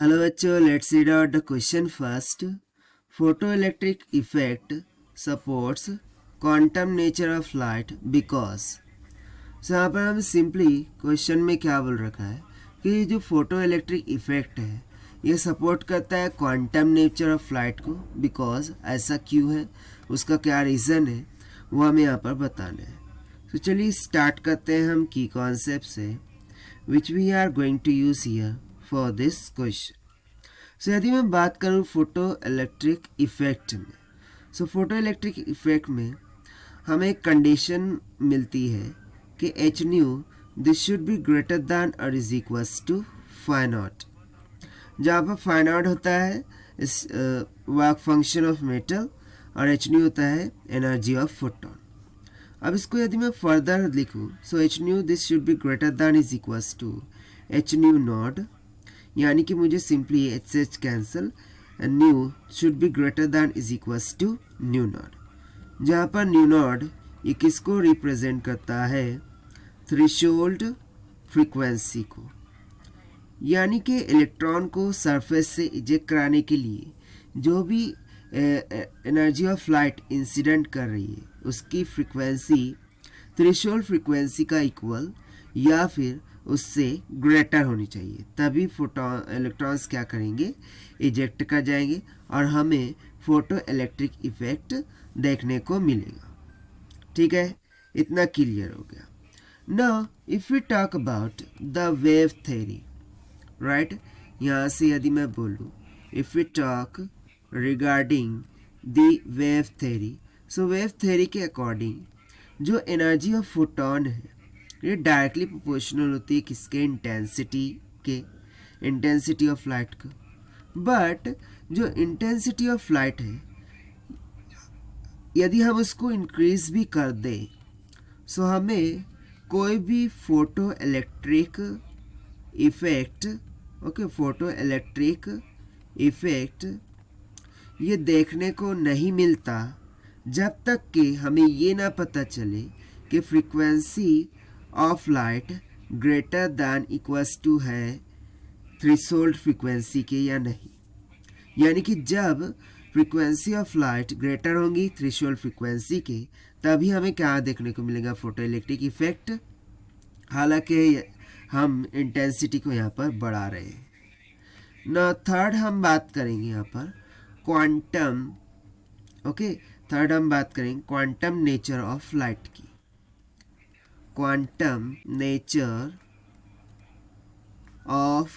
Hello बच्चों, let's read out the question first. Photoelectric effect supports quantum nature of light because. So यहाँ पर हम simply question में क्या बोल रखा है कि जो फोटो इलेक्ट्रिक इफेक्ट है ये सपोर्ट करता है क्वांटम नेचर ऑफ लाइट को बिकॉज ऐसा क्यों है, उसका क्या रीज़न है वो हमें यहाँ पर बताना है. तो चलिए स्टार्ट करते हैं हम की कॉन्सेप्ट से which we are going to use here for this question. So यदि मैं बात करूँ फोटो इलेक्ट्रिक इफेक्ट में, सो फोटो इलेक्ट्रिक इफेक्ट में हमें एक कंडीशन मिलती है कि H nu this should be greater than और is equals to phi naught. जहाँ पर फाई नॉट होता है इस वर्क फंक्शन ऑफ मेटल और एच न्यू होता है एनर्जी ऑफ फोटोन. अब इसको यदि मैं फर्दर लिखूँ, so H nu this should be greater than is equals to H nu naught, यानी कि मुझे सिंपली एच से H cancel, nu should be greater than is equals to nu naught. जहाँ पर न्यू नॉट ये किसको represent करता है, थ्रेशोल्ड फ्रीक्वेंसी को, यानी कि इलेक्ट्रॉन को सरफेस से इजेक्ट कराने के लिए जो भी एनर्जी ऑफ लाइट इंसिडेंट कर रही है उसकी फ्रीक्वेंसी थ्रेशोल्ड फ्रीक्वेंसी का इक्वल या फिर उससे ग्रेटर होनी चाहिए, तभी फोटोन इलेक्ट्रॉन्स क्या करेंगे, इजेक्ट कर जाएंगे और हमें फोटो इलेक्ट्रिक इफेक्ट देखने को मिलेगा. ठीक है, इतना क्लियर हो गया. Now if we talk about the wave theory, right, यहाँ से यदि मैं बोलूँ if we talk regarding the wave theory, so wave theory के अकॉर्डिंग जो एनर्जी ऑफ फोटोन है ये डायरेक्टली प्रोपोर्शनल होती है किसके, इंटेंसिटी ऑफ लाइट का. बट जो इंटेंसिटी ऑफ लाइट है यदि हम उसको इंक्रीज भी कर दें, सो हमें कोई भी photo electric effect, okay, photo electric effect ये देखने को नहीं मिलता जब तक कि हमें ये ना पता चले कि frequency of light greater than equals to है थ्रेशोल्ड फ्रीक्वेंसी के या नहीं. यानी कि जब फ्रीक्वेंसी ऑफ लाइट ग्रेटर होंगी थ्रेशोल्ड फ्रीक्वेंसी के, तभी हमें क्या देखने को मिलेगा, फोटो इलेक्ट्रिक इफेक्ट. हालांकि हम इंटेंसिटी को यहाँ पर बढ़ा रहे हैं ना. थर्ड हम बात करेंगे यहाँ पर क्वांटम, ओके, थर्ड हम बात करेंगे क्वांटम नेचर ऑफ लाइट की, क्वांटम नेचर ऑफ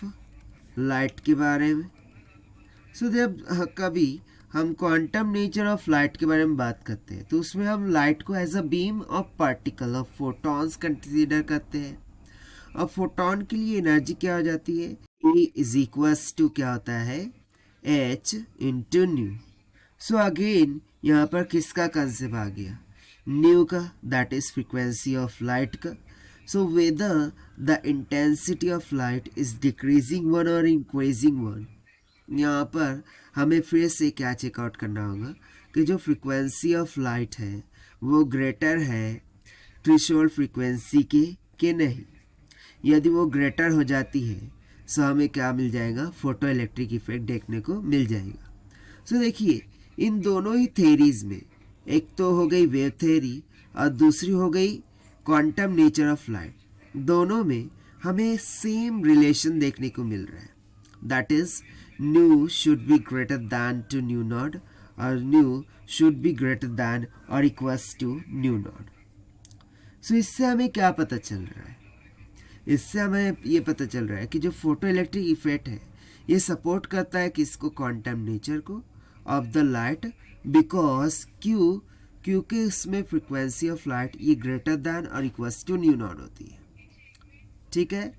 लाइट के बारे में. सो जब कभी हम क्वांटम नेचर ऑफ लाइट के बारे में बात करते हैं तो उसमें हम लाइट को as a beam of particle of photons consider करते हैं. अब फोटॉन के लिए एनर्जी क्या हो जाती है, E इज इक्वल्स टू क्या होता है, H into nu. So again यहाँ पर किसका कंसेप्ट आ गया, न्यू का, that is frequency of light का. So whether the intensity of light is decreasing one और इंक्रीजिंग वन, यहाँ पर हमें फिर से क्या चेकआउट करना होगा कि जो फ्रीक्वेंसी ऑफ लाइट है वो ग्रेटर है थ्रेशोल्ड फ्रीक्वेंसी के नहीं. यदि वो ग्रेटर हो जाती है तो हमें क्या मिल जाएगा, फोटो इलेक्ट्रिक इफेक्ट देखने को मिल जाएगा. सो देखिए इन दोनों ही थेरीज में, एक तो हो गई वेव थेरी और दूसरी हो गई क्वांटम नेचर ऑफ लाइट, दोनों में हमें सेम रिलेशन देखने को मिल रहा है, that is nu should be greater than to nu naught और nu should be greater than और equals to nu naught. So इससे हमें क्या पता चल रहा है, इससे हमें ये पता चल रहा है कि जो फोटो इलेक्ट्रिक इफेक्ट है ये सपोर्ट करता है किसको, क्वांटम नेचर को ऑफ द लाइट, बिकॉज क्योंकि इसमें फ्रीक्वेंसी ऑफ लाइट ये ग्रेटर दैन और इक्वल्स टू न्यू नॉट होती है. ठीक है,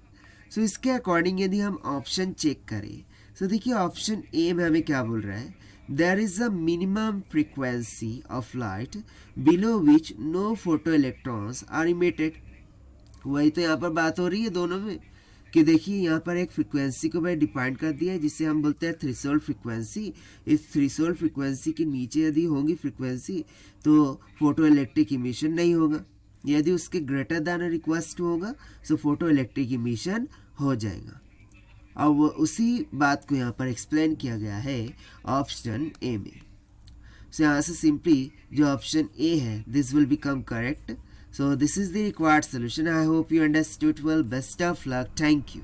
सो इसके अकॉर्डिंग यदि हम ऑप्शन चेक करें, सो देखिए ऑप्शन ए में हमें क्या बोल रहा है, there is a minimum frequency of light below which no photoelectrons are emitted. वही तो यहाँ पर बात हो रही है दोनों में कि देखिए यहाँ पर एक फ्रीक्वेंसी को मैंने डिफाइन कर दिया है जिसे हम बोलते हैं थ्रेशोल्ड फ्रीक्वेंसी. इस थ्रेशोल्ड फ्रीक्वेंसी के नीचे यदि होंगी फ्रीक्वेंसी तो फोटो इलेक्ट्रिक इमिशन नहीं होगा, यदि उसके ग्रेटर दैन और इक्वल्स टू होगा सो फोटो इलेक्ट्रिक इमिशन हो जाएगा. अब उसी बात को यहाँ पर एक्सप्लेन किया गया है ऑप्शन ए में। सो यहाँ से सिंपली जो ऑप्शन ए है this will become correct. So this is the required solution. I hope you understood well. Best of luck. Thank you.